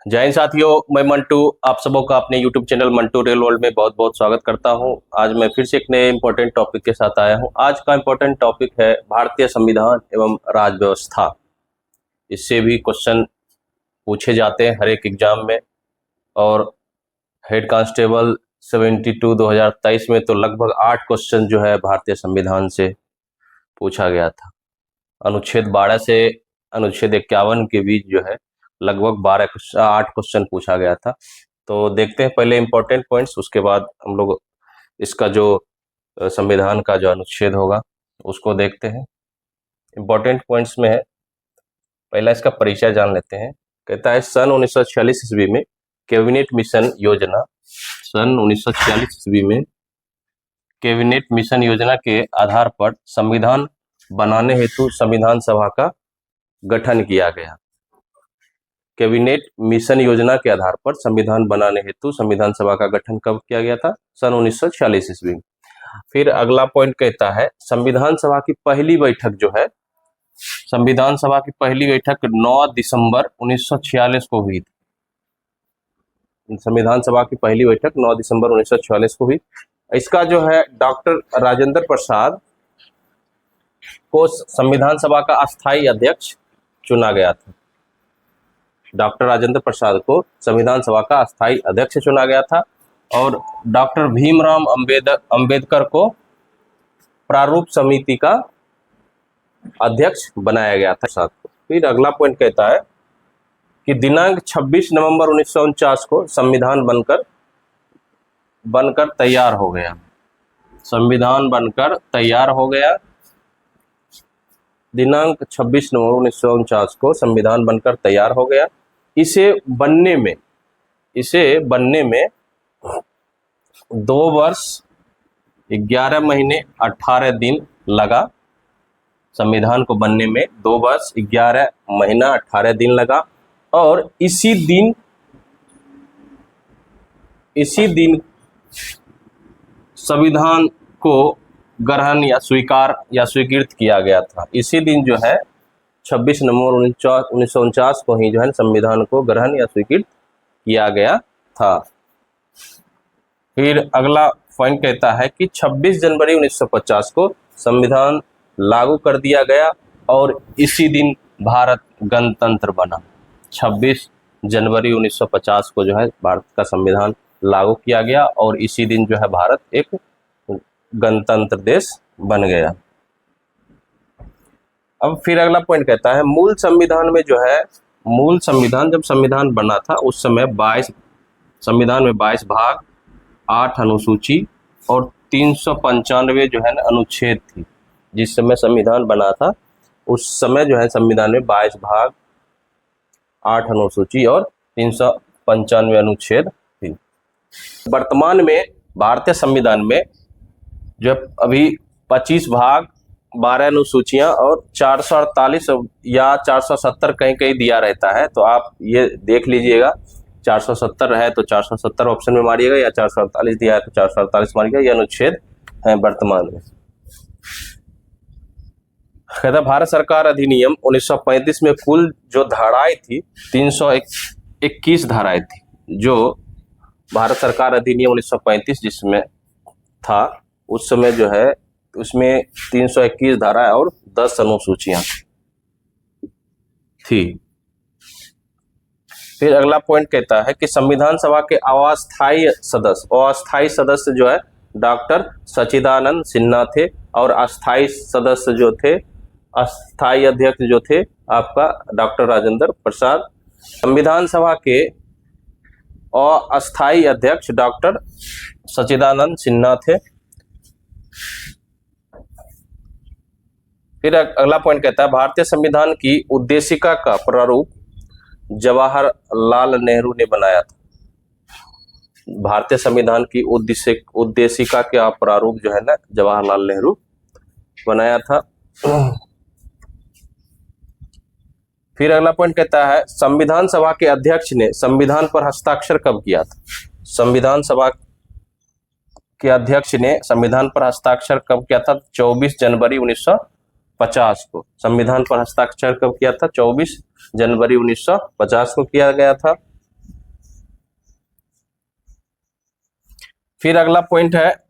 जय हिंद साथियों, मैं मंटू आप सबों का अपने YouTube channel Mantu real world में बहुत बहुत स्वागत करता हूं। आज मैं फिर से एक नए इंपॉर्टेंट टॉपिक के साथ आया हूं। आज का इंपॉर्टेंट टॉपिक है भारतीय संविधान एवं राज व्यवस्था। इससे भी क्वेश्चन पूछे जाते हैं हर एक एग्जाम में, और हेड कांस्टेबल 72 2023 में तो लगभग 8 क्वेश्चन जो है भारतीय संविधान से पूछा गया था। अनुच्छेद 12 से अनुच्छेद 51 के बीच जो है लगभग 8 क्वेश्चन पूछा गया था। तो देखते हैं पहले इंपॉर्टेंट पॉइंट्स, उसके बाद हम लोग इसका जो संविधान का जो अनुच्छेद होगा उसको देखते हैं। इंपॉर्टेंट पॉइंट्स में है, पहला इसका परिचय जान लेते हैं। कहता है सन 1946 ईस्वी में कैबिनेट मिशन योजना, सन 1946 ईस्वी में कैबिनेट मिशन योजना के आधार पर संविधान बनाने हेतु संविधान सभा का गठन किया गया। कैबिनेट मिशन योजना के आधार पर संविधान बनाने हेतु संविधान सभा का गठन कब किया गया था? सन 1946 ईस्वी में। फिर अगला पॉइंट कहता है संविधान सभा की पहली बैठक जो है, संविधान सभा की पहली बैठक 9 दिसंबर 1946 को हुई थी। संविधान सभा की पहली बैठक 9 दिसंबर 1946 को हुई। इसका जो है डॉक्टर राजेंद्र प्रसाद को संविधान सभा का अस्थायी अध्यक्ष चुना गया था। डॉक्टर राजेंद्र प्रसाद को संविधान सभा का अस्थायी अध्यक्ष चुना गया था, और डॉक्टर भीमराव अंबेडकर को प्रारूप समिति का अध्यक्ष बनाया गया था। फिर अगला पॉइंट कहता है कि दिनांक 26 नवंबर 1949 को संविधान बनकर तैयार हो गया। संविधान बनकर तैयार हो गया। दिनांक 26 नवंबर 1949 को संविधान बनकर तैयार हो गया। इसे बनने में 2 वर्ष 11 महीने 18 दिन लगा। संविधान को बनने में 2 वर्ष 11 महीना 18 दिन लगा, और इसी दिन संविधान को ग्रहण या स्वीकृत किया गया था। इसी दिन जो है 26 नवंबर 1949 को ही जो है संविधान को ग्रहण या स्वीकृत किया गया था। फिर अगला पॉइंट कहता है कि 26 जनवरी 1950 को संविधान लागू कर दिया गया, और इसी दिन भारत गणतंत्र बना। 26 जनवरी 1950 को जो है भारत का संविधान लागू किया गया, और इसी दिन जो है भारत एक गणतंत्र देश बन गया। अब फिर अगला पॉइंट कहता है मूल संविधान जब संविधान बना था उस समय संविधान में 22 भाग, 8 अनुसूची और 395 जो है ना अनुच्छेद थी। जिस समय संविधान बना था उस समय जो है संविधान में 22 भाग, 8 अनुसूची और 395 अनुच्छेद थी। वर्तमान में भारतीय संविधान में जो अभी 25 भाग, 12 अनुसूचियां और 448 या 470 कहीं कहीं दिया रहता है। तो आप ये देख लीजिएगा, 470 है तो 470 ऑप्शन में मारिएगा, या 448 दिया है तो 448 मारिएगा। ये अनुच्छेद है वर्तमान में। कहता भारत सरकार अधिनियम 1935 में कुल जो धाराएं थी 321 धाराएं थी। जो भारत सरकार अधिनियम 1935 जिसमें था उस समय जो है उसमें 321 धाराएं और 10 अनुसूचियां थी। फिर अगला पॉइंट कहता है कि संविधान सभा के अस्थायी सदस्य जो है डॉक्टर सच्चिदानंद सिन्हा थे, और अस्थायी सदस्य जो थे, अस्थायी अध्यक्ष जो थे आपका डॉक्टर राजेंद्र प्रसाद। संविधान सभा के अस्थायी अध्यक्ष डॉक्टर सच्चिदानंद सिन्हा थे। फिर अगला पॉइंट कहता है भारतीय संविधान की उद्देशिका का प्रारूप जवाहरलाल नेहरू ने बनाया था। भारतीय संविधान की उद्देशिका का प्रारूप जो है ना जवाहरलाल नेहरू बनाया था। फिर अगला पॉइंट कहता है संविधान सभा के अध्यक्ष ने संविधान पर हस्ताक्षर कब किया था? संविधान सभा के अध्यक्ष ने संविधान पर हस्ताक्षर कब किया था? 24 जनवरी 1950 को। संविधान पर हस्ताक्षर कब किया था? 24 जनवरी 1950 को किया गया था। फिर अगला पॉइंट है,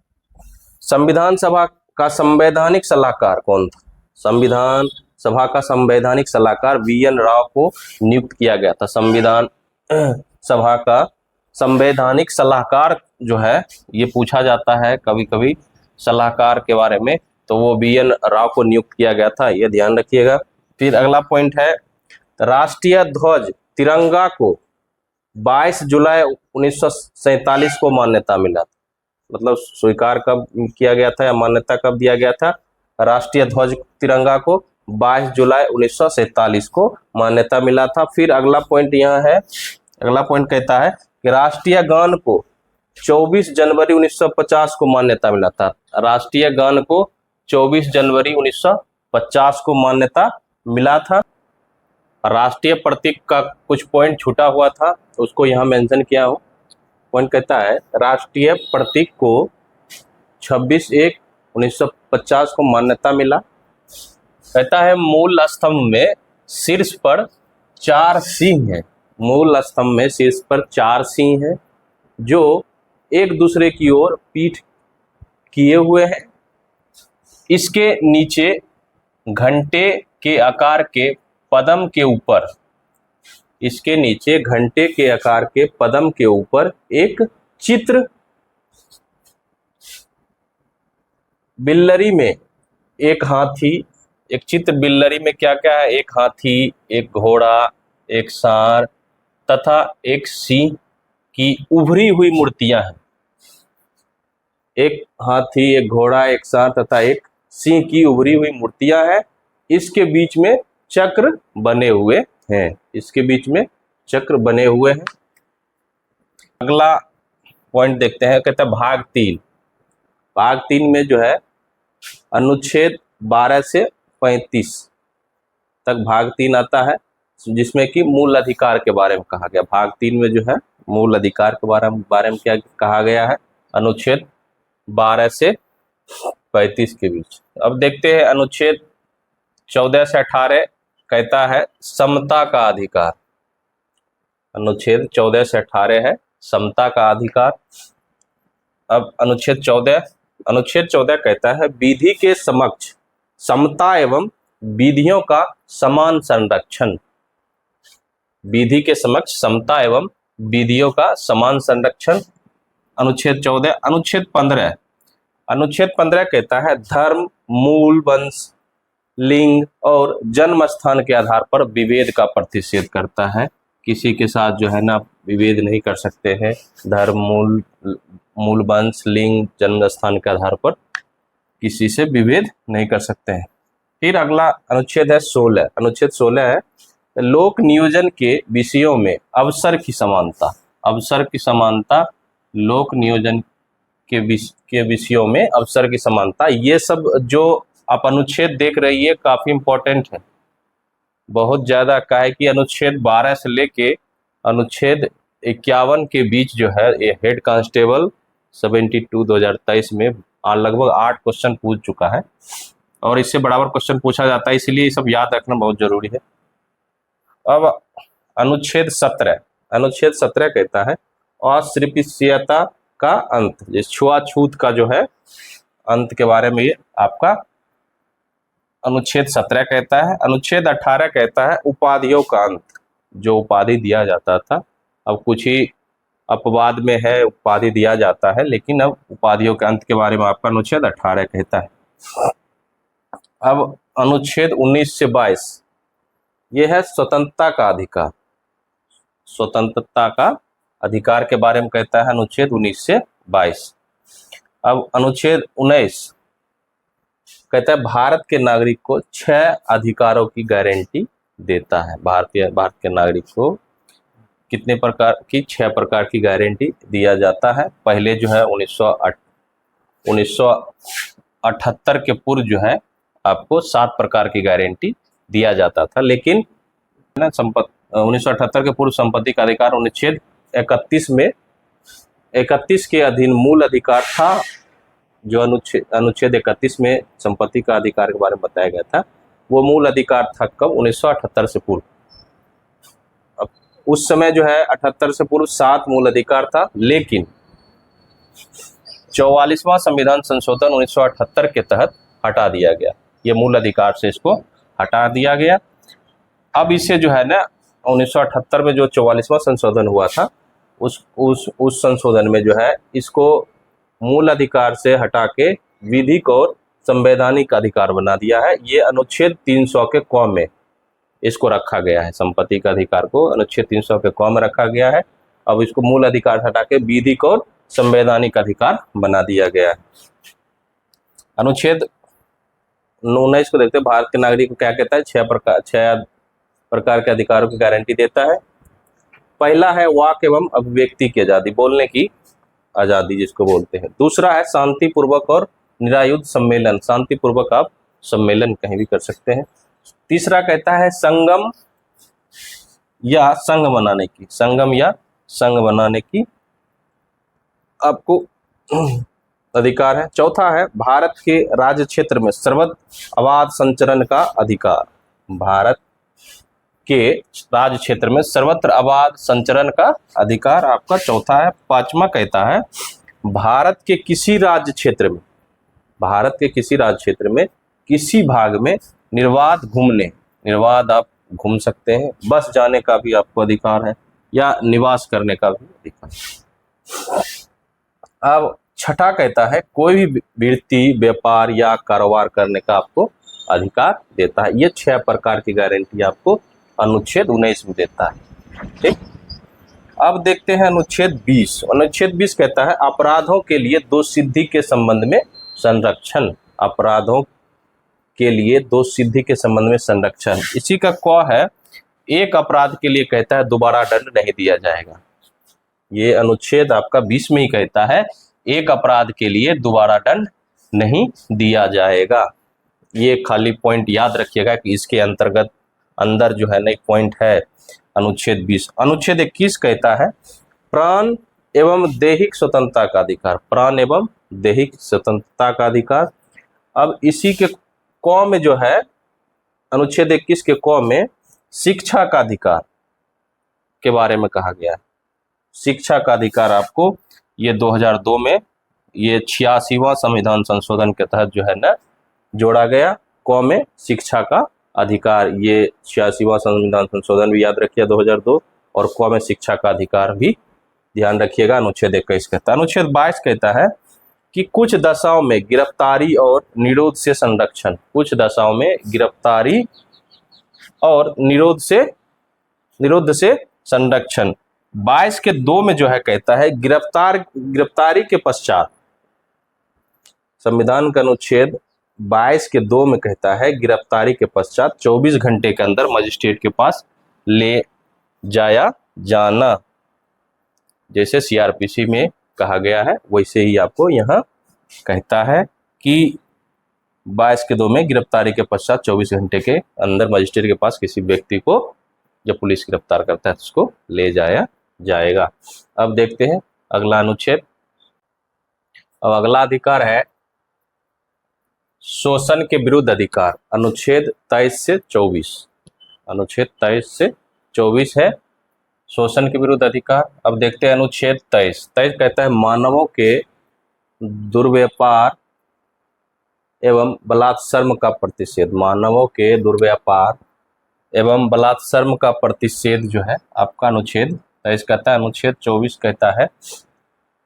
संविधान सभा का संवैधानिक सलाहकार कौन था? संविधान सभा का संवैधानिक सलाहकार VN राव को नियुक्त किया गया था। संविधान सभा का संवैधानिक सलाहकार जो है, ये पूछा जाता है कभी कभी सलाहकार के बारे में, तो वो VN राव को नियुक्त किया गया था, ये ध्यान रखिएगा। फिर अगला पॉइंट है, राष्ट्रीय ध्वज तिरंगा को 22 जुलाई 1947 को मान्यता मिला था। मतलब स्वीकार कब किया गया था या मान्यता कब दिया गया था? राष्ट्रीय ध्वज तिरंगा को 22 जुलाई 1947 को मान्यता मिला था। फिर अगला पॉइंट यहाँ है, अगला पॉइंट कहता है कि राष्ट्रीय गान को 24 जनवरी 1950 को मान्यता मिला था। राष्ट्रीय गान को 24 जनवरी 1950 को मान्यता मिला था। राष्ट्रीय प्रतीक का कुछ पॉइंट छूटा हुआ था, उसको यहाँ मेंशन किया हो। पॉइंट कहता है, राष्ट्रीय प्रतीक को 26/1/1950 को मान्यता मिला। कहता है, मूल स्तंभ में शीर्ष पर 4 सिंह हैं। मूल स्तंभ में शीर्ष पर 4 सिंह हैं जो एक दूसरे की ओर पीठ किए हुए हैं। इसके नीचे घंटे के आकार के पद्म के ऊपर, इसके नीचे घंटे के आकार के पद्म के ऊपर एक चित्र, बिल्लरी में एक हाथी, एक चित्र बिल्लरी में क्या क्या है? एक हाथी, एक घोड़ा, एक सांड तथा एक सिंह की उभरी हुई मूर्तियां हैं। एक हाथी, एक घोड़ा, एक सांड तथा एक सिंह की उभरी हुई मूर्तियां हैं। इसके बीच में चक्र बने हुए हैं। इसके बीच में चक्र बने हुए हैं। अगला पॉइंट देखते हैं, कहता है भाग 3। भाग 3 में जो है अनुच्छेद 12 से 35 तक भाग 3 आता है, जिसमें कि मूल अधिकार के बारे में कहा गया। भाग 3 में जो है मूल अधिकार के बारे में क्या कहा गया है? अनुच्छेद 12 से 35 के बीच। अब देखते हैं अनुच्छेद 14 से 18 कहता है समता का अधिकार। अनुच्छेद 14 से 18 है समता का अधिकार। अब अनुच्छेद 14 कहता है विधि के समक्ष समता एवं विधियों का समान संरक्षण। विधि के समक्ष समता एवं विधियों का समान संरक्षण, अनुच्छेद 14। अनुच्छेद 15 कहता है धर्म, मूल, वंश, लिंग और जन्म स्थान के आधार पर विभेद का प्रतिषेध करता है। किसी के साथ जो है ना विभेद नहीं कर सकते हैं। धर्म, मूल, वंश, लिंग, जन्म स्थान के आधार पर किसी से विभेद नहीं कर सकते हैं। फिर अगला अनुच्छेद है 16। अनुच्छेद 16 है लोक नियोजन के विषयों में अवसर की समानता। अवसर की समानता, लोक नियोजन के विषयों में अवसर की समानता। ये सब जो आप अनुच्छेद देख रही है काफी इंपॉर्टेंट है, बहुत ज्यादा। का है कि अनुच्छेद 12 से लेके अनुच्छेद 51 के बीच जो है ये हेड कांस्टेबल 72 2023 में लगभग 8 क्वेश्चन पूछ चुका है और इससे बराबर क्वेश्चन पूछा जाता है, इसलिए ये सब याद रखना बहुत जरूरी है। अब अनुच्छेद 17। अनुच्छेद 17 कहता है अस्पृश्यता का अंत, जिस छुआछूत का जो है अंत के बारे में ये आपका अनुच्छेद 17 कहता है। अनुच्छेद 18 कहता है उपाधियों का अंत। जो उपाधि दिया जाता था, अब कुछ ही अपवाद में है उपाधि दिया जाता है, लेकिन अब उपाधियों के अंत के बारे में आपका अनुच्छेद 18 कहता है। अब अनुच्छेद 19 से 22 ये है स्वतंत्रता का अधिकार। स्वतंत्रता का अधिकार के बारे में कहता है अनुच्छेद 19 से 22। अब अनुच्छेद 19 कहता है भारत के नागरिक को 6 अधिकारों की गारंटी देता है। भारत के नागरिक को कितने प्रकार की? 6 प्रकार की गारंटी दिया जाता है। पहले जो है 1978 के पूर्व जो है आपको 7 प्रकार की गारंटी दिया जाता था, लेकिन 1978 के पूर्व संपत्ति का अधिकार अनुच्छेद 31 में 31 के अधीन मूल अधिकार था। जो अनुच्छेद 31 में संपत्ति का अधिकार के बारे में बताया गया था, वो मूल अधिकार था कब? 1978 से पूर्व। अब उस समय जो है 78 से पूर्व 7 मूल अधिकार था, लेकिन 44वां संविधान संशोधन 1978 के तहत हटा दिया गया। ये मूल अधिकार से इसको हटा दिया गया। अब इसे जो है ना 1978 में जो 44वां संशोधन हुआ था उस संशोधन में जो है इसको मूल अधिकार से हटा के विधिक और संवैधानिक अधिकार बना दिया है। ये अनुच्छेद 300 के क में इसको रखा गया है। संपत्ति का अधिकार को अनुच्छेद 300 के क में रखा गया है। अब इसको मूल अधिकार से हटा के विधिक और संवैधानिक अधिकार बना दिया गया है। अनुच्छेद 19 को देखते हैं। भारत के नागरिक को क्या कहता है? छह प्रकार के अधिकारों की गारंटी देता है। पहला है वाक एवं अभिव्यक्ति की आजादी, बोलने की आजादी जिसको बोलते हैं। दूसरा है शांतिपूर्वक और निरायुध सम्मेलन, शांतिपूर्वक आप सम्मेलन कहीं भी कर सकते हैं। तीसरा कहता है संगम या संघ बनाने की, संगम या संघ बनाने की आपको अधिकार है। चौथा है भारत के राज्य क्षेत्र में सर्वत्र आवाज संचरण का अधिकार, भारत के राज्य क्षेत्र में सर्वत्र आवाज संचरण का अधिकार आपका चौथा है। पांचवा कहता है भारत के किसी राज्य क्षेत्र में, भारत के किसी राज्य क्षेत्र में किसी भाग में निर्बाध घूमने, निर्बाध आप घूम सकते हैं, बस जाने का भी आपको अधिकार है या निवास करने का भी अधिकार। अब छठा कहता है कोई भी वृत्ति, व्यापार या कारोबार करने का आपको अधिकार देता है। ये 6 प्रकार की गारंटी आपको अनुच्छेद 19 में देता है। ठीक, अब देखते हैं अनुच्छेद 20। अनुच्छेद 20 कहता है अपराधों के लिए दोषसिद्धि के संबंध में संरक्षण, अपराधों के लिए दोषसिद्धि के संबंध में संरक्षण। इसी का क है एक अपराध के लिए कहता है दोबारा दंड नहीं दिया जाएगा। ये अनुच्छेद आपका 20 में ही कहता है एक अपराध के लिए दोबारा दंड नहीं दिया जाएगा। ये खाली पॉइंट याद रखिएगा कि इसके अंतर्गत अंदर जो है ना एक पॉइंट है अनुच्छेद 20। अनुच्छेद 21 कहता है प्राण एवं दैहिक स्वतंत्रता का अधिकार, प्राण एवं दैहिक स्वतंत्रता का अधिकार। अब इसी के क में जो है अनुच्छेद 21 के क में शिक्षा का अधिकार के बारे में कहा गया है। शिक्षा का अधिकार आपको ये 2002 में ये 86वां संविधान संशोधन के तहत जो है ना जोड़ा गया। क में शिक्षा का अधिकार, ये 86वां संविधान संशोधन भी याद रखिए 2002, और क में शिक्षा का अधिकार भी ध्यान रखिएगा। अनुच्छेद 21 कहता है। अनुच्छेद 22 कहता है कि कुछ दशाओं में गिरफ्तारी और निरोध से संरक्षण, कुछ दशाओं में गिरफ्तारी और निरोध से संरक्षण। 22 के 2 में जो है कहता है गिरफ्तारी के पश्चात, संविधान का अनुच्छेद 22 के 2 में कहता है गिरफ्तारी के पश्चात 24 घंटे के अंदर मजिस्ट्रेट के पास ले जाया जाना। जैसे सीआरपीसी में कहा गया है वैसे ही आपको यहाँ कहता है कि 22 के 2 में गिरफ्तारी के पश्चात 24 घंटे के अंदर मजिस्ट्रेट के पास किसी व्यक्ति को जब पुलिस गिरफ्तार करता है तो उसको ले जाया जाएगा। अब देखते हैं अगला अनुच्छेद। अब अगला अधिकार है शोषण के विरुद्ध अधिकार, अनुच्छेद 23 से 24। अनुच्छेद 23 से 24 है शोषण के विरुद्ध अधिकार। अब देखते हैं अनुच्छेद 23 कहता है मानवों के दुर्व्यापार एवं बलात्सर्म का प्रतिषेध, मानवों के दुर्व्यापार एवं बलात्सर्म का प्रतिषेध जो है आपका अनुच्छेद 23 कहता है। अनुच्छेद 24 कहता है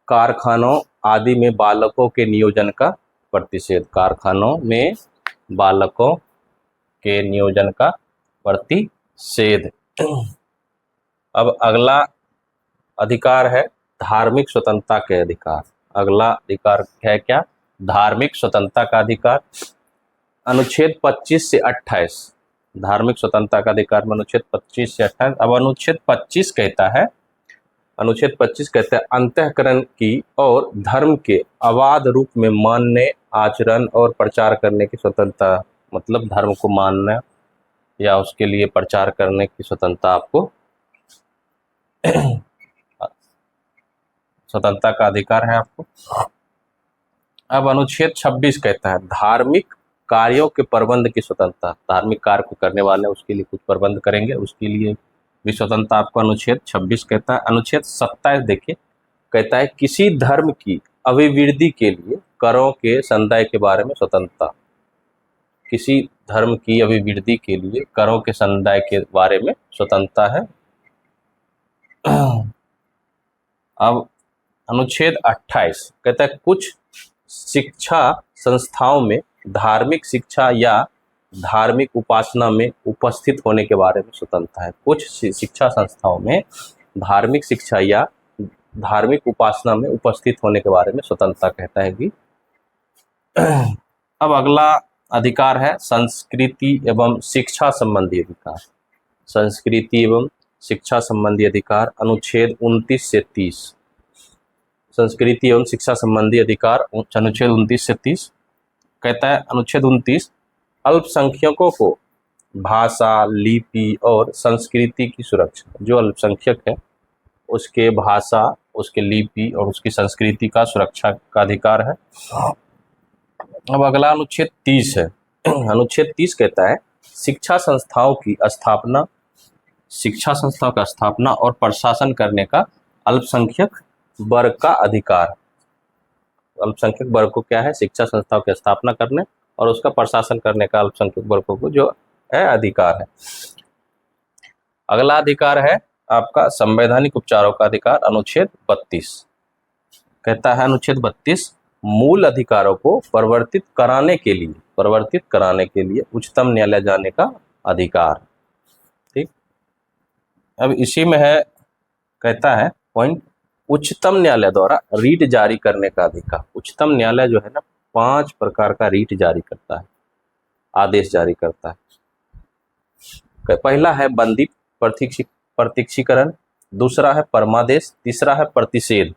कारखानों आदि में बालकों के नियोजन का प्रतिषेध, कारखानों में बालकों के नियोजन का प्रतिषेध। अब अगला अधिकार है धार्मिक स्वतंत्रता के अधिकार। अगला अधिकार है क्या? धार्मिक स्वतंत्रता का अधिकार। अनुच्छेद 25 से 28, धार्मिक स्वतंत्रता का अधिकार में अनुच्छेद 25 से 28। अब अनुच्छेद 25 कहता है, अनुच्छेद 25 कहता है अंतःकरण की और धर्म के अबाध रूप में मानने, आचरण और प्रचार करने की स्वतंत्रता, मतलब धर्म को मानना या उसके लिए प्रचार करने की स्वतंत्रता आपको स्वतंत्रता का अधिकार है आपको। अब अनुच्छेद 26 कहता है धार्मिक कार्यों के प्रबंध की स्वतंत्रता, धार्मिक कार्य को करने वाले उसके लिए कुछ प्रबंध करेंगे, उसके लिए भी स्वतंत्रता आपको अनुच्छेद 26 कहता है। अनुच्छेद 27 देखिए कहता है किसी धर्म की अभिवृद्धि के लिए करों के संदाय के बारे में स्वतंत्रता। किसी धर्म की अभिवृद्धि के लिए करों के संदाय के बारे में स्वतंत्रता है। अब अनुच्छेद 28 कहता है कुछ शिक्षा संस्थाओं में धार्मिक शिक्षा या धार्मिक उपासना में उपस्थित होने के बारे में स्वतंत्रता है। कुछ शिक्षा संस्थाओं में धार्मिक शिक्षा या धार्मिक उपासना में उपस्थित होने के बारे में स्वतंत्रता कहता है कि। अब अगला अधिकार है संस्कृति एवं शिक्षा संबंधी अधिकार। संस्कृति एवं शिक्षा संबंधी अधिकार अनुच्छेद 29 से 30। संस्कृति एवं शिक्षा संबंधी अधिकार अनुच्छेद 29 से 30 कहता है। अनुच्छेद 29 अल्पसंख्यकों को भाषा, लिपि और संस्कृति की सुरक्षा। जो अल्पसंख्यक है उसके भाषा, उसके लिपि और उसकी संस्कृति का सुरक्षा का अधिकार है। अब अगला अनुच्छेद 30 है। अनुच्छेद 30 कहता है शिक्षा संस्थाओं की स्थापना, शिक्षा संस्थाओं का स्थापना और प्रशासन करने का अल्पसंख्यक वर्ग का अधिकार। अल्पसंख्यक वर्ग को क्या है? शिक्षा संस्थाओं की स्थापना करने और उसका प्रशासन करने का अल्पसंख्यक वर्गों को जो है अधिकार है। अगला अधिकार है आपका संवैधानिक उपचारों का अधिकार। अनुच्छेद 32 कहता है, अनुच्छेद 32 मूल अधिकारों को परिवर्तित कराने के लिए उच्चतम न्यायालय जाने का अधिकार। ठीक, अब इसी में है, कहता है पॉइंट, उच्चतम न्यायालय द्वारा रीट जारी करने का अधिकार। उच्चतम न्यायालय जो है ना 5 प्रकार का रीट जारी करता है, आदेश जारी करता है। पहला है बंदी प्रत्यक्षीकरण, दूसरा है परमादेश, तीसरा है प्रतिषेध,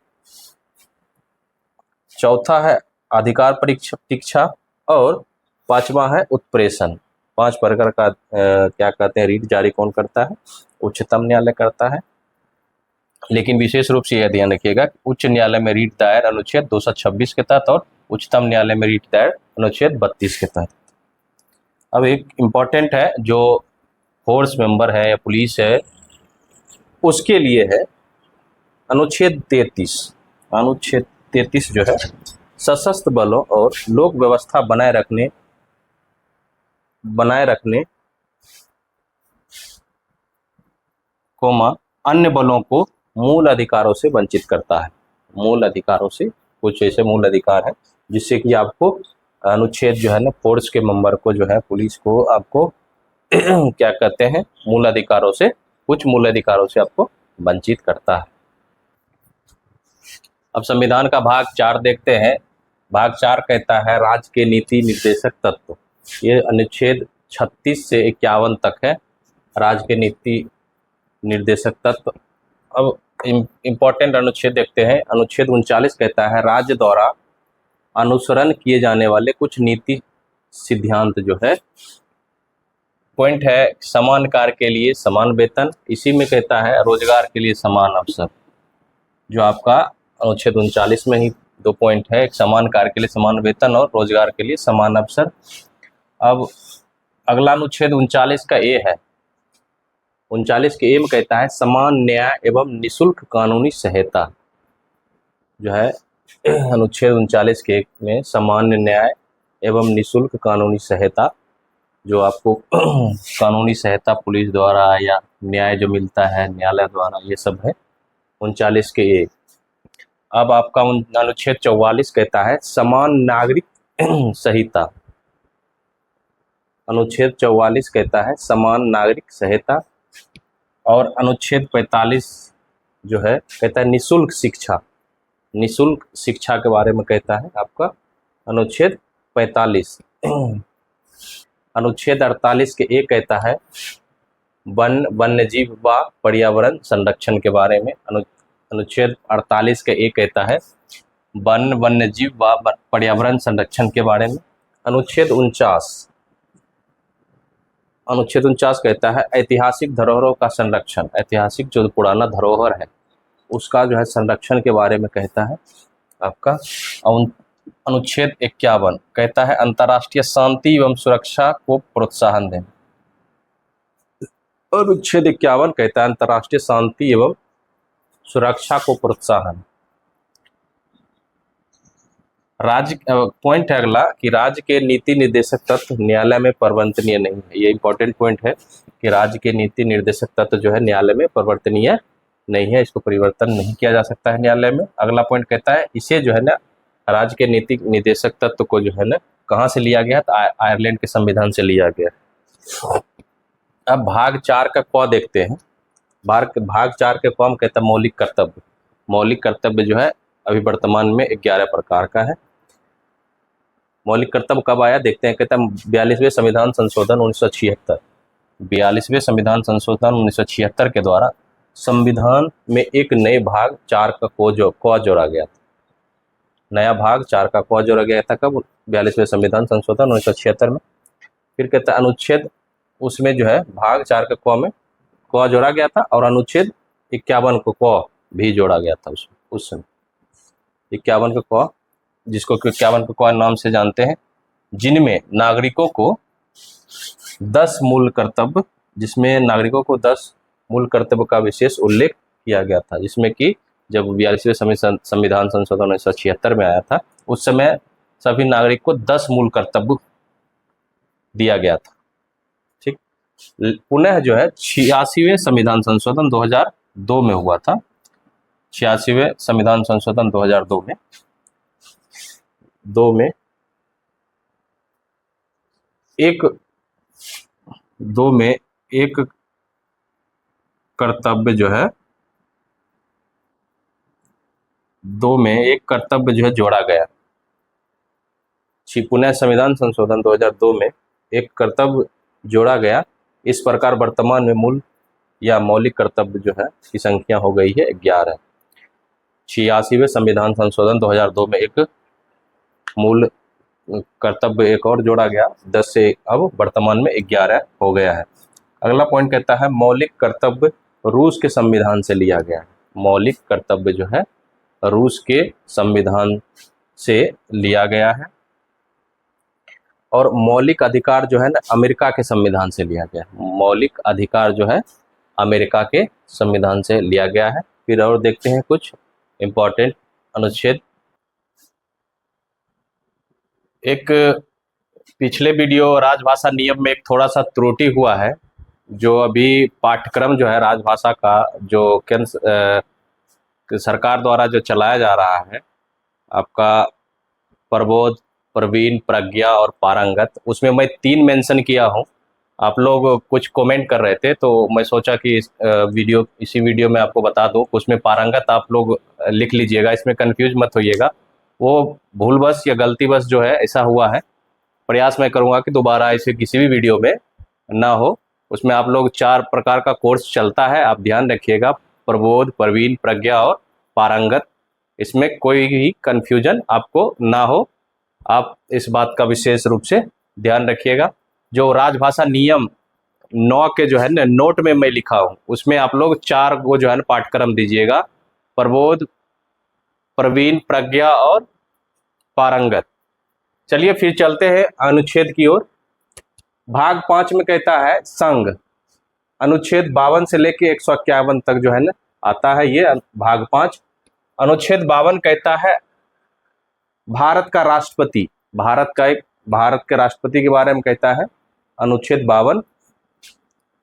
चौथा है अधिकार प्रतीक्षा और पांचवा है उत्प्रेषण। 5 प्रकार का क्या कहते हैं रीट जारी कौन करता है? उच्चतम न्यायालय करता है। लेकिन विशेष रूप से यह ध्यान रखिएगा उच्च न्यायालय में रीट दायर अनुच्छेद 226 के तहत और उच्चतम न्यायालय में रीट दायर अनुच्छेद 32 के तहत। अब एक इम्पॉर्टेंट है जो फोर्स मेंबर है या पुलिस है उसके लिए है अनुच्छेद 33। अनुच्छेद 33 जो है सशस्त्र बलों और लोक व्यवस्था बनाए रखने अन्य बलों को मूल अधिकारों से वंचित करता है। मूल अधिकारों से कुछ ऐसे मूल अधिकार है जिससे कि आपको अनुच्छेद जो है ना फोर्स के मेंबर को जो है पुलिस को आपको क्या कहते हैं मूल अधिकारों से, कुछ मूल अधिकारों से आपको वंचित करता है। अब संविधान का भाग 4 देखते हैं। भाग 4 कहता है राज्य के नीति निर्देशक तत्व। ये अनुच्छेद 36 से 51 तक है, राज्य के नीति निर्देशक तत्व। अब इम्पोर्टेंट अनुच्छेद देखते हैं। अनुच्छेद 39 कहता है राज्य द्वारा अनुसरण किए जाने वाले कुछ नीति सिद्धांत जो है, पॉइंट है समान कार्य के लिए समान वेतन। इसी में कहता है रोजगार के लिए समान अवसर, जो आपका अनुच्छेद 39 में ही 2 पॉइंट है, एक समान कार्य के लिए समान वेतन और रोजगार के लिए समान अवसर। अब अगला अनुच्छेद 39 का ए है। 39 के ए में कहता है समान न्याय एवं निःशुल्क कानूनी सहायता। जो है अनुच्छेद 39 के 1 में सामान्य न्याय एवं निःशुल्क कानूनी सहायता, जो आपको कानूनी सहायता पुलिस द्वारा या न्याय जो मिलता है न्यायालय द्वारा, ये सब है 39 के ए। अब आपका अनुच्छेद 44 कहता है समान नागरिक संहिता। अनुच्छेद 44 कहता है समान नागरिक संहिता। और अनुच्छेद 45 जो है कहता है निःशुल्क शिक्षा। निःशुल्क शिक्षा के बारे में कहता है आपका अनुच्छेद 45। अनुच्छेद 48 के ए कहता है वन्यजीव व पर्यावरण संरक्षण के बारे में। अनुच्छेद 48 के ए कहता है वन्यजीव व पर्यावरण संरक्षण के बारे में। अनुच्छेद 49 कहता है ऐतिहासिक धरोहरों का संरक्षण। ऐतिहासिक जो पुराना धरोहर है उसका जो है संरक्षण के बारे में कहता है आपका। अनुच्छेद 51 कहता है अंतर्राष्ट्रीय शांति एवं सुरक्षा को प्रोत्साहन देना। अनुच्छेद 51 कहता है अंतर्राष्ट्रीय शांति एवं सुरक्षा को प्रोत्साहन। राज्य पॉइंट है अगला कि राज्य के नीति निर्देशक तत्व न्यायालय में परिवर्तनीय नहीं है। ये इंपॉर्टेंट पॉइंट है कि राज्य के नीति निर्देशक तत्व जो है न्यायालय में परिवर्तनीय नहीं है, इसको परिवर्तन नहीं किया जा सकता है न्यायालय में। अगला पॉइंट कहता है इसे जो है ना राज्य के नीति निर्देशक तत्व को जो है ना कहाँ से लिया गया, तो आयरलैंड के संविधान से लिया गया। अब भाग 4 का क देखते हैं। भाग 4 के क में कहता है मौलिक कर्तव्य। मौलिक कर्तव्य जो है अभी वर्तमान में 11 प्रकार का है। मौलिक कर्तव्य कब आया देखते हैं। कहता है 42वें संविधान संशोधन 1976। 42वें संविधान संशोधन 1976 के द्वारा संविधान में एक नए भाग 4 का क जोड़ा गया था। नया भाग 4 का क जोड़ा गया था कब, 42वें संविधान संशोधन 1976 में। फिर कहता है अनुच्छेद, उसमें जो है भाग 4 का क में क जोड़ा गया था और अनुच्छेद 51 को क भी जोड़ा गया था उस समय। 51 को क, जिसको 51 को क नाम से जानते हैं, जिनमें नागरिकों को 10 मूल कर्तव्य, जिसमें नागरिकों को 10 मूल कर्तव्य का विशेष उल्लेख किया गया था। जिसमें कि जब 42वें संविधान संशोधन 1976 में आया था उस समय सभी नागरिक को 10 मूल कर्तव्य दिया गया था। ठीक, पुनः जो है 86वें संविधान संशोधन 2002 में हुआ था। 86वें संविधान संशोधन 2002 में एक कर्तव्य जो है जोड़ा गया। पुनः संविधान संशोधन 2002 में एक कर्तव्य जोड़ा गया। इस प्रकार वर्तमान में मूल या मौलिक कर्तव्य जो है की संख्या हो गई है 11। 86वें संविधान संशोधन 2002 में एक मूल कर्तव्य एक और जोड़ा गया, 10 से अब वर्तमान में 11 हो गया है। अगला पॉइंट कहता है मौलिक कर्तव्य रूस के संविधान से लिया गया है। मौलिक कर्तव्य जो है रूस के संविधान से लिया गया है। और मौलिक अधिकार जो है ना अमेरिका के संविधान से लिया गया है। मौलिक अधिकार जो है अमेरिका के संविधान से लिया गया है। फिर और देखते हैं कुछ इंपॉर्टेंट अनुच्छेद। एक पिछले वीडियो राजभाषा नियम में एक थोड़ा सा त्रुटि हुआ है, जो अभी पाठ्यक्रम जो है राजभाषा का जो केंद्र सरकार द्वारा जो चलाया जा रहा है आपका प्रबोध, प्रवीण, प्रज्ञा और पारंगत, उसमें मैं 3 मेंशन किया हूँ। आप लोग कुछ कमेंट कर रहे थे तो मैं सोचा कि इसी वीडियो में आपको बता दूं। उसमें पारंगत आप लोग लिख लीजिएगा, इसमें कंफ्यूज मत होइएगा। वो भूलवश या गलतीवश जो है ऐसा हुआ है। प्रयास मैं करूँगा कि दोबारा ऐसे किसी भी वीडियो में ना हो। उसमें आप लोग 4 प्रकार का कोर्स चलता है, आप ध्यान रखिएगा, प्रबोध, प्रवीण, प्रज्ञा और पारंगत। इसमें कोई भी कन्फ्यूजन आपको ना हो, आप इस बात का विशेष रूप से ध्यान रखिएगा। जो राजभाषा नियम 9 के जो है ना नोट में मैं लिखा हूँ, उसमें आप लोग 4 को जो है ना पाठ्यक्रम दीजिएगा, प्रबोध, प्रवीण, प्रज्ञा और पारंगत। चलिए फिर चलते हैं अनुच्छेद की ओर। भाग 5 में कहता है संघ। अनुच्छेद 52 से लेके 151 तक जो है ना आता है ये भाग 5। अनुच्छेद 52 कहता है भारत का राष्ट्रपति, भारत के राष्ट्रपति के बारे में कहता है अनुच्छेद 52।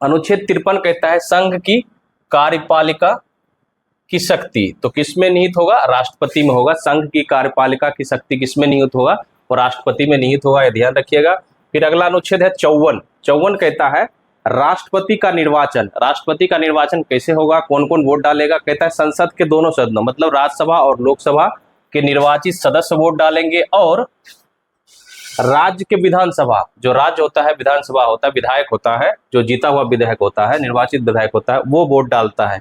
अनुच्छेद 53 कहता है संघ की कार्यपालिका की शक्ति तो किसमें निहित होगा, राष्ट्रपति में होगा। संघ की कार्यपालिका की शक्ति किसमें निहित होगा, और राष्ट्रपति में निहित होगा, यह ध्यान रखिएगा। फिर अगला अनुच्छेद है 54। 54 कहता है राष्ट्रपति का निर्वाचन। राष्ट्रपति का निर्वाचन कैसे होगा, कौन कौन वोट डालेगा, कहता है संसद के दोनों सदनों मतलब राज्यसभा और लोकसभा के निर्वाचित सदस्य वोट डालेंगे, और राज्य के विधानसभा, जो राज्य होता है विधानसभा होता है, विधायक होता है, जो जीता हुआ विधायक होता है, निर्वाचित विधायक होता है, वो वोट डालता है,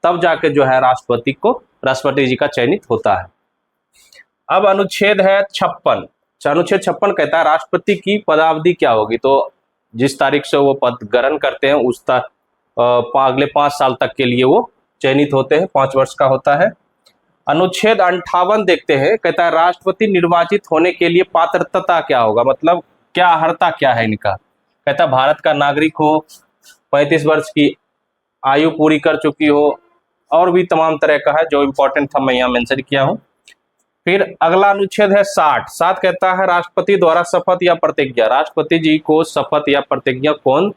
तब जाके जो है राष्ट्रपति जी का चयनित होता है। अब अनुच्छेद है 56। अनुच्छेद 56 कहता है राष्ट्रपति की पदावधि क्या होगी, तो जिस तारीख से वो पद ग्रहण करते हैं उस अगले 5 साल तक के लिए वो चयनित होते हैं, 5 वर्ष का होता है। अनुच्छेद 58 देखते हैं, कहता है राष्ट्रपति निर्वाचित होने के लिए पात्रता क्या होगा, मतलब क्या अर्हता क्या है इनका। कहता है भारत का नागरिक हो, 35 वर्ष की आयु पूरी कर चुकी हो, और भी तमाम तरह का है, जो इंपॉर्टेंट था मैं यहाँ मेंशन किया हूँ। फिर अगला अनुच्छेद है 60। 60 कहता है राष्ट्रपति द्वारा शपथ या प्रतिज्ञा। राष्ट्रपति जी को शपथ या प्रतिज्ञा कौन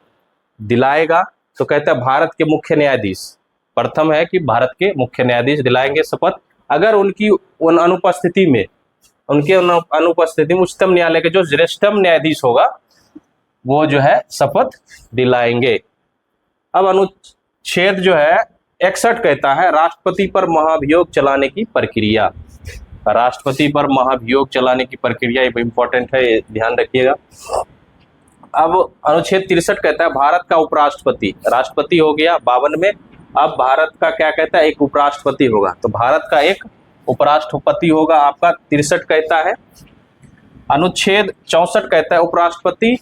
दिलाएगा? तो कहता है भारत के मुख्य न्यायाधीश। प्रथम है कि भारत के मुख्य न्यायाधीश दिलाएंगे शपथ। अगर उनकी अनुपस्थिति में उच्चतम न्यायालय के जो ज्येष्ठतम न्यायाधीश होगा वो जो है शपथ दिलाएंगे। अब अनुच्छेद जो है 61 कहता है राष्ट्रपति पर महाभियोग चलाने की प्रक्रिया। राष्ट्रपति पर महाभियोग चलाने की प्रक्रिया ये इंपॉर्टेंट है, ध्यान रखिएगा। अब अनुच्छेद 63 कहता है भारत का उपराष्ट्रपति। राष्ट्रपति हो गया 52 में, अब भारत का क्या कहता है, एक उपराष्ट्रपति होगा। तो भारत का एक उपराष्ट्रपति होगा आपका 63 कहता है। अनुच्छेद 64 कहता है उपराष्ट्रपति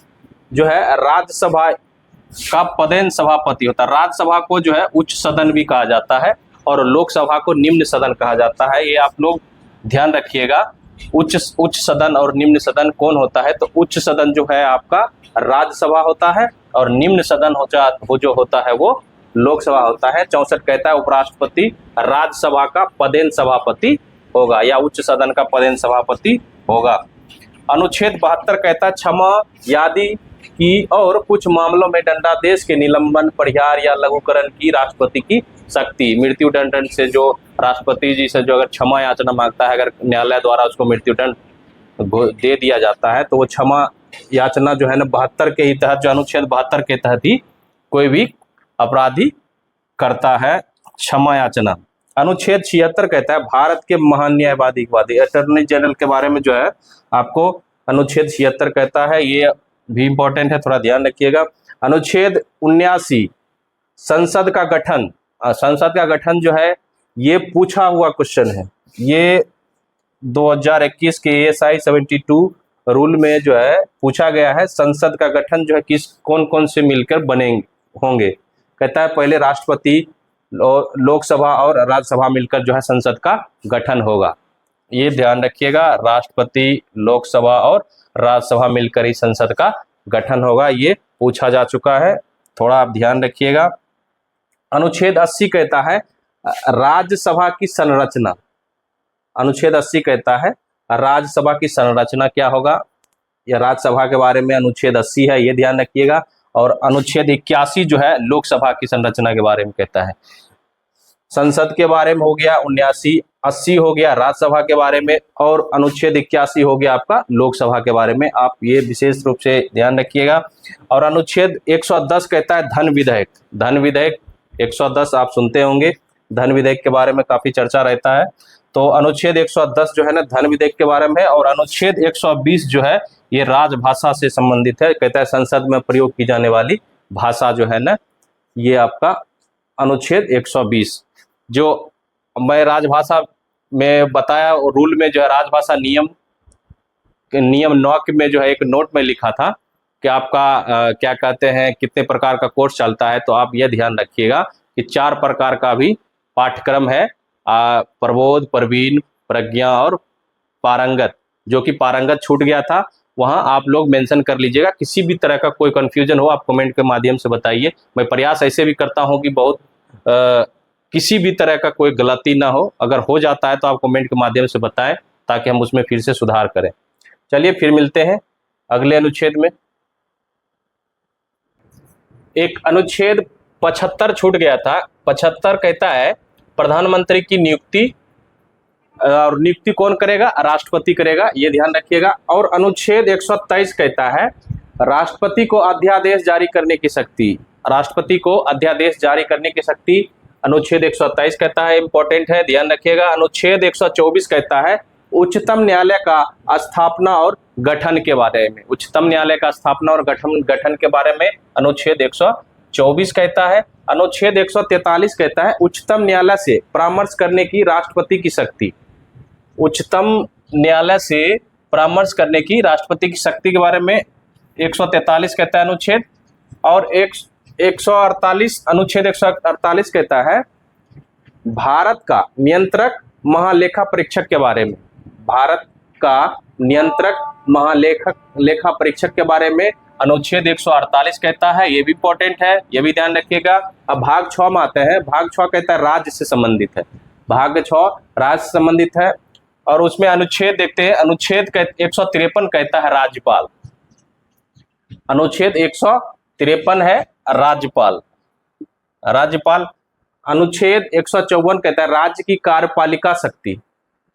जो है राज्यसभा का पदेन सभापति होता है। राज्यसभा को जो है उच्च सदन भी कहा जाता है और लोकसभा को निम्न सदन कहा जाता है। ये आप लोग ध्यान रखिएगा। उच्च सदन और निम्न सदन कौन होता है? तो उच्च सदन जो है आपका राज्यसभा होता है और निम्न सदन जो होता है वो लोकसभा होता है। 64 कहता है उपराष्ट्रपति राज्यसभा का पदेन सभापति होगा या उच्च सदन का पदेन सभापति होगा। अनुच्छेद 72 कहता है क्षमा यादी की और कुछ मामलों में दंडादेश के निलंबन, परिहार या लघुकरण की राष्ट्रपति की शक्ति। मृत्यु दंड से जो राष्ट्रपति जी से जो अगर क्षमा याचना मांगता है, अगर न्यायालय द्वारा उसको मृत्यु दंड दे दिया जाता है तो वो क्षमा याचना जो है ना 72 के ही तहत, जो अनुच्छेद 72 के तहत ही कोई भी अपराधी करता है क्षमा याचना। अनुच्छेद 76 कहता है भारत के महान न्यायवादी अटॉर्नी जनरल के बारे में जो है आपको अनुच्छेद 76 कहता है। ये भी इंपॉर्टेंट है, थोड़ा ध्यान रखिएगा। अनुच्छेद 79 संसद का गठन। संसद का गठन जो है ये पूछा हुआ क्वेश्चन है। ये 2021 के ASI 72 रूल में जो है पूछा गया है संसद का गठन जो है कौन कौन से मिलकर बनेंगे होंगे। कहता है पहले राष्ट्रपति, लोकसभा और राज्यसभा मिलकर जो है संसद का गठन होगा। ये ध्यान रखिएगा, राष्ट्रपति, लोकसभा और राज्यसभा मिलकर ही संसद का गठन होगा। ये पूछा जा चुका है, थोड़ा आप ध्यान रखिएगा। अनुच्छेद 80 कहता है राज्यसभा की संरचना। अनुच्छेद 80 कहता है राज्यसभा की संरचना क्या होगा, या राज्यसभा के बारे में अनुच्छेद 80 है, ये ध्यान रखिएगा। और अनुच्छेद 81 जो है लोकसभा की संरचना के बारे में कहता है। संसद के बारे में हो गया 79, 80 हो गया राज्यसभा के बारे में, और अनुच्छेद 81 हो गया आपका लोकसभा के बारे में। आप ये विशेष रूप से ध्यान रखिएगा। और अनुच्छेद 110 कहता है धन विधेयक। धन विधेयक 110 आप सुनते होंगे, धन विधेयक के बारे में काफी चर्चा रहता है। तो अनुच्छेद 110 जो है ना धन विधेयक के बारे में है। और अनुच्छेद 120 जो है ये राजभाषा से संबंधित है। कहता है संसद में प्रयोग की जाने वाली भाषा जो है ना, ये आपका अनुच्छेद 120 जो मैं राजभाषा में बताया रूल में जो है राजभाषा नियम 9 में जो है एक नोट में लिखा था कि आपका क्या कहते हैं कितने प्रकार का कोर्स चलता है। तो आप यह ध्यान रखिएगा कि 4 प्रकार का भी पाठ्यक्रम है, प्रबोध, प्रवीण, प्रज्ञा और पारंगत। जो कि पारंगत छूट गया था, वहां आप लोग मेंशन कर लीजिएगा। किसी भी तरह का कोई कंफ्यूजन हो आप कमेंट के माध्यम से बताइए। मैं प्रयास ऐसे भी करता हूं कि बहुत किसी भी तरह का कोई गलती ना हो। अगर हो जाता है तो आप कमेंट के माध्यम से बताएं ताकि हम उसमें फिर से सुधार करें। चलिए फिर मिलते हैं अगले अनुच्छेद में। एक अनुच्छेद 75 छूट गया था। 75 कहता है प्रधानमंत्री की नियुक्ति, और नियुक्ति कौन करेगा? राष्ट्रपति करेगा, ये ध्यान रखिएगा। और अनुच्छेद 123 कहता है राष्ट्रपति को अध्यादेश जारी करने की शक्ति। राष्ट्रपति को अध्यादेश जारी करने की शक्ति अनुच्छेद 123 कहता है, इंपॉर्टेंट है, ध्यान रखिएगा। अनुच्छेद 124 कहता है उच्चतम न्यायालय का स्थापना और गठन के बारे में। उच्चतम न्यायालय का स्थापना और गठन के बारे में अनुच्छेद 124 कहता है। अनुच्छेद 143 कहता है उच्चतम न्यायालय से परामर्श करने की राष्ट्रपति की शक्ति। उच्चतम न्यायालय से परामर्श करने की राष्ट्रपति की शक्ति के बारे में 143 कहता है अनुच्छेद। और 148 अनुच्छेद 148 कहता है भारत का नियंत्रक महालेखा परीक्षक के बारे में। भारत का नियंत्रक लेखा परीक्षक के बारे में अनुच्छेद 148 कहता है, ये भी इंपॉर्टेंट है, ये भी ध्यान रखिएगा। अब भाग 6 में आते हैं। भाग 6 कहता है राज्य से संबंधित है। भाग 6 राज्य से संबंधित है। और उसमें अनुच्छेद देखते हैं, अनुच्छेद 153 कहता है राज्यपाल। अनुच्छेद 153 है राज्यपाल। राज्यपाल। अनुच्छेद 154 कहता है राज्य की कार्यपालिका शक्ति।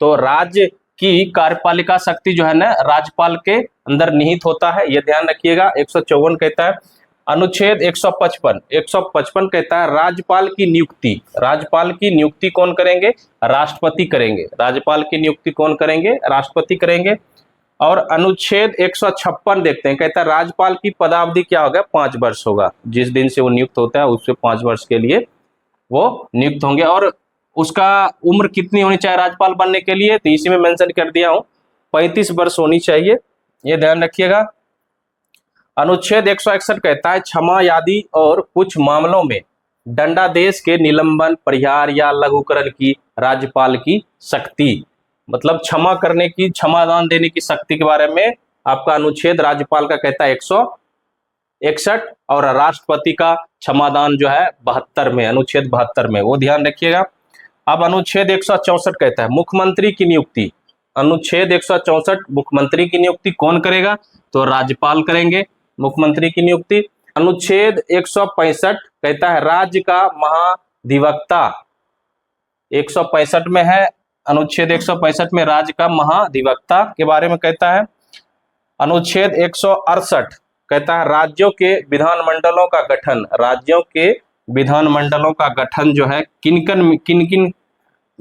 तो राज्य की कार्यपालिका शक्ति जो है ना राज्यपाल के अंदर निहित होता है, यह ध्यान रखिएगा। 154 कहता है। अनुच्छेद 155 कहता है राज्यपाल की नियुक्ति। राज्यपाल की नियुक्ति कौन करेंगे? राष्ट्रपति करेंगे। राज्यपाल की नियुक्ति कौन करेंगे? राष्ट्रपति करेंगे। और अनुच्छेद 156 देखते हैं, कहता है राज्यपाल की पदावधि क्या होगा? 5 वर्ष होगा। जिस दिन से वो नियुक्त होता है उससे 5 वर्ष के लिए वो नियुक्त होंगे। और उसका उम्र कितनी होनी चाहिए राज्यपाल बनने के लिए? तो इसी में मेंशन कर दिया हूं, 35 वर्ष होनी चाहिए, ये ध्यान रखिएगा। अनुच्छेद 161 कहता है क्षमा आदि और कुछ मामलों में दंडादेश के निलंबन, परिहार या लघुकरण की राज्यपाल की शक्ति, मतलब क्षमा करने की, क्षमादान देने की शक्ति के बारे में आपका अनुच्छेद राज्यपाल का कहता है 161, और राष्ट्रपति का क्षमादान जो है 72 में, अनुच्छेद 72 में, वो ध्यान रखिएगा। अब अनुच्छेद 164 कहता है मुख्यमंत्री की नियुक्ति। अनुच्छेद 164 मुख्यमंत्री की नियुक्ति कौन करेगा? तो राज्यपाल करेंगे मुख्यमंत्री की नियुक्ति। अनुच्छेद 165 कहता है राज्य का महाधिवक्ता। 165 में है, अनुच्छेद 165 में राज्य का महाधिवक्ता के बारे में कहता है। अनुच्छेद 168 कहता है राज्यों के विधानमंडलों का गठन। राज्यों के विधानमंडलों का गठन जो है किन किन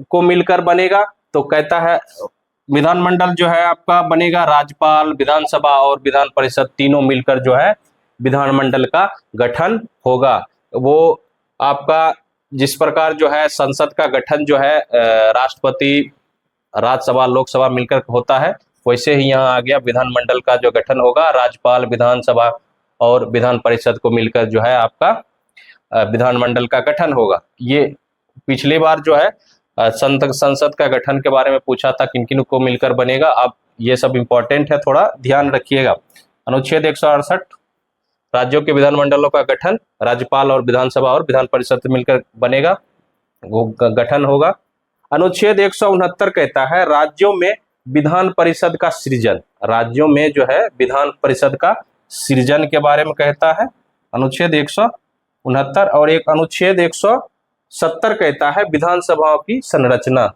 को मिलकर बनेगा? तो कहता है विधानमंडल जो है आपका बनेगा राज्यपाल, विधानसभा और विधान परिषद, तीनों मिलकर जो है विधानमंडल का गठन होगा। वो आपका जिस प्रकार जो है संसद का गठन जो है राष्ट्रपति, राज्यसभा, लोकसभा मिलकर होता है, वैसे ही यहाँ आ गया विधानमंडल का जो गठन होगा राज्यपाल, विधानसभा और विधान परिषद को मिलकर जो है आपका विधानमंडल का गठन होगा। ये पिछली बार जो है संसद का गठन के बारे में पूछा था, किन किन को मिलकर बनेगा। अब ये सब इंपॉर्टेंट है, थोड़ा ध्यान रखिएगा। अनुच्छेद 168 राज्यों के विधानमंडलों का गठन राज्यपाल और विधानसभा और विधान परिषद मिलकर बनेगा, वो गठन होगा। अनुच्छेद 169 कहता है राज्यों में विधान परिषद का सृजन। राज्यों में जो है विधान परिषद का सृजन के बारे में कहता है अनुच्छेद 169। और एक अनुच्छेद 170 कहता है विधानसभाओं की संरचना।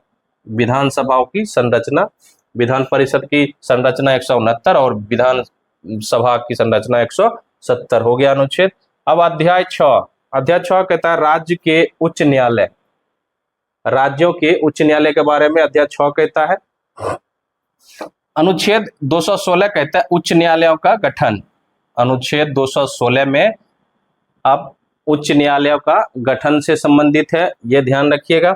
विधानसभाओं की संरचना, विधान परिषद की संरचना 169 और विधान सभा की संरचना 170 हो गया अनुच्छेद। अब अध्याय 6 कहता है राज्य के उच्च न्यायालय। राज्यों के उच्च न्यायालय के बारे में अध्याय 6 कहता है। अनुच्छेद 216 कहता है उच्च न्यायालयों का गठन। अनुच्छेद 216 में अब उच्च न्यायालयों का गठन से संबंधित है, यह ध्यान रखिएगा।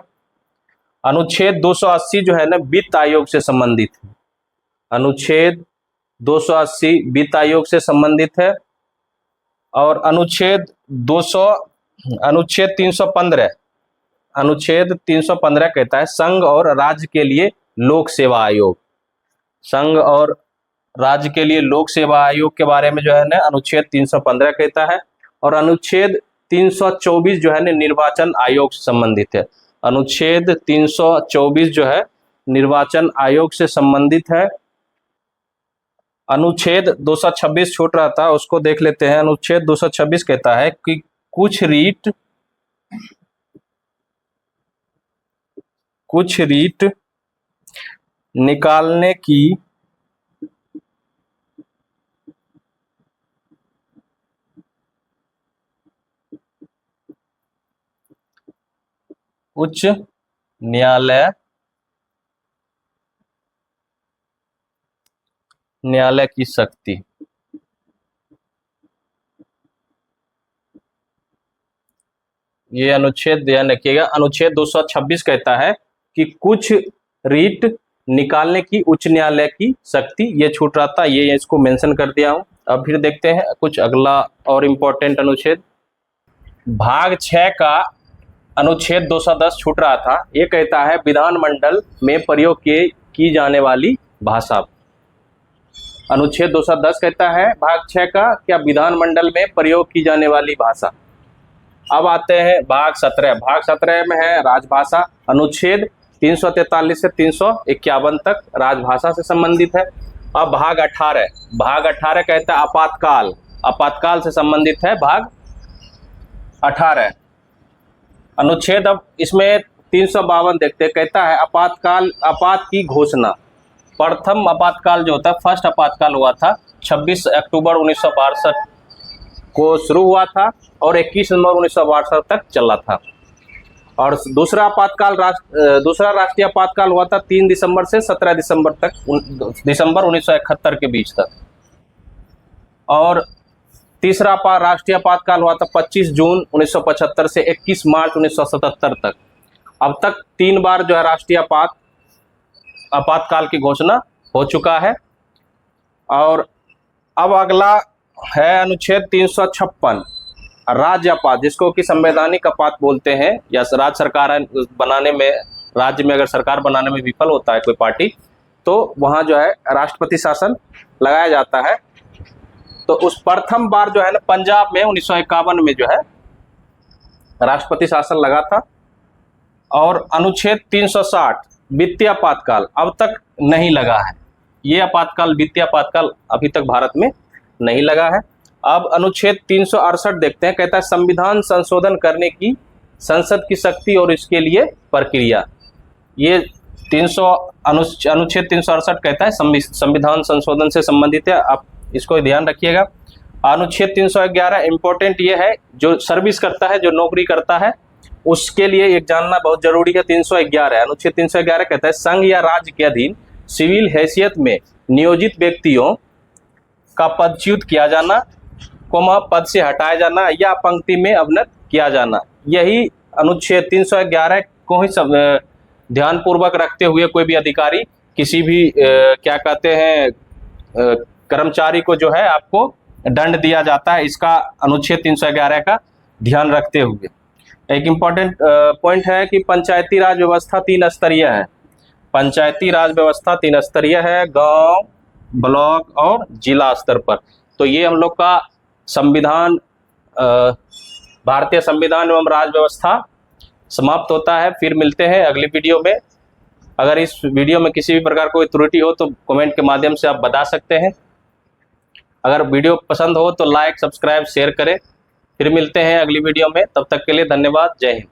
अनुच्छेद 280 जो है ना वित्त आयोग से संबंधित है। अनुच्छेद 280 वित्त आयोग से संबंधित है। और अनुच्छेद 315 कहता है संघ और राज्य के लिए लोक सेवा आयोग। संघ और राज्य के लिए लोक सेवा आयोग के बारे में जो है ना अनुच्छेद 315 कहता है। और अनुच्छेद 324 जो है ना निर्वाचन आयोग से संबंधित है। अनुच्छेद 324 जो है निर्वाचन आयोग से संबंधित है। अनुच्छेद 226 छूट रहा था, उसको देख लेते हैं। अनुच्छेद 226 कहता है कि कुछ रीट निकालने की उच्च न्यायालय की शक्ति। ये अनुच्छेद ध्यान रखिएगा। अनुच्छेद 226 कहता है कि कुछ रीट निकालने की उच्च न्यायालय की शक्ति, ये छूट रहा था, ये इसको मेंशन कर दिया हूं। अब फिर देखते हैं कुछ अगला और इम्पोर्टेंट अनुच्छेद। भाग 6 का अनुच्छेद 210 छूट रहा था। ये कहता है विधानमंडल में प्रयोग की जाने वाली भाषा। अनुच्छेद 210 कहता है भाग 6 का क्या विधानमंडल में प्रयोग की जाने वाली भाषा। अब आते हैं भाग 17। भाग 17 में है राजभाषा। अनुच्छेद 343 से 351 तक राजभाषा से संबंधित है। अब भाग 18 कहता है आपातकाल, आपातकाल से संबंधित है भाग 18 अनुच्छेद। अब इसमें 352 देखते हैं, कहता है आपातकाल, आपात की घोषणा। प्रथम आपातकाल जो होता है, फर्स्ट आपातकाल हुआ था 26 अक्टूबर 1962 को शुरू हुआ था और 21 नवंबर 1962 तक चला था। और दूसरा आपातकाल दूसरा राष्ट्रीय आपातकाल हुआ था 3 दिसंबर से 17 दिसंबर तक, दिसंबर 1971 के बीच तक। और तीसरा राष्ट्रीय आपातकाल हुआ था 25 जून 1975 से 21 मार्च 1977 तक। अब तक 3 बार जो है राष्ट्रीय आपातकाल की घोषणा हो चुका है। और अब अगला है अनुच्छेद 356 राज्य आपात, जिसको कि संवैधानिक आपात बोलते हैं, या राज्य सरकार बनाने में, राज्य में अगर सरकार बनाने में विफल होता है कोई पार्टी, तो वहाँ जो है राष्ट्रपति शासन लगाया जाता है। तो उस प्रथम बार जो है ना पंजाब में 1951 में जो है राष्ट्रपति शासन लगा था। और अनुच्छेद 360 वित्तीय आपातकाल अब तक नहीं लगा है, ये आपातकाल, वित्तीय आपातकाल अभी तक भारत में नहीं लगा है। अब अनुच्छेद 368 देखते हैं, कहता है संविधान संशोधन करने की संसद की शक्ति और इसके लिए प्रक्रिया। ये अनुच्छेद 368 कहता है संविधान संशोधन से संबंधित है, आप इसको ध्यान रखिएगा। अनुच्छेद 311 इम्पोर्टेंट ये है, जो सर्विस करता है, जो नौकरी करता है, उसके लिए एक जानना बहुत जरूरी है। 311 अनुच्छेद 311 कहता है संघ या राज्य के अधीन सिविल हैसियत में नियोजित व्यक्तियों का पदच्युत किया जाना, पद से हटाया जाना या पंक्ति में अवनत किया जाना। यही अनुच्छेद 311 को ही ध्यानपूर्वक रखते हुए कोई भी अधिकारी, किसी भी क्या कहते हैं कर्मचारी को जो है आपको दंड दिया जाता है, इसका अनुच्छेद 311 का ध्यान रखते हुए। एक इम्पॉर्टेंट पॉइंट है कि पंचायती राज व्यवस्था 3 स्तरीय है। पंचायती राज व्यवस्था 3 स्तरीय है, गांव, ब्लॉक और जिला स्तर पर। तो ये हम लोग का संविधान, भारतीय संविधान एवं राज व्यवस्था समाप्त होता है। फिर मिलते हैं अगली वीडियो में। अगर इस वीडियो में किसी भी प्रकार कोई त्रुटि हो तो कमेंट के माध्यम से आप बता सकते हैं। अगर वीडियो पसंद हो तो लाइक, सब्सक्राइब, शेयर करें। फिर मिलते हैं अगली वीडियो में, तब तक के लिए धन्यवाद। जय हिंद।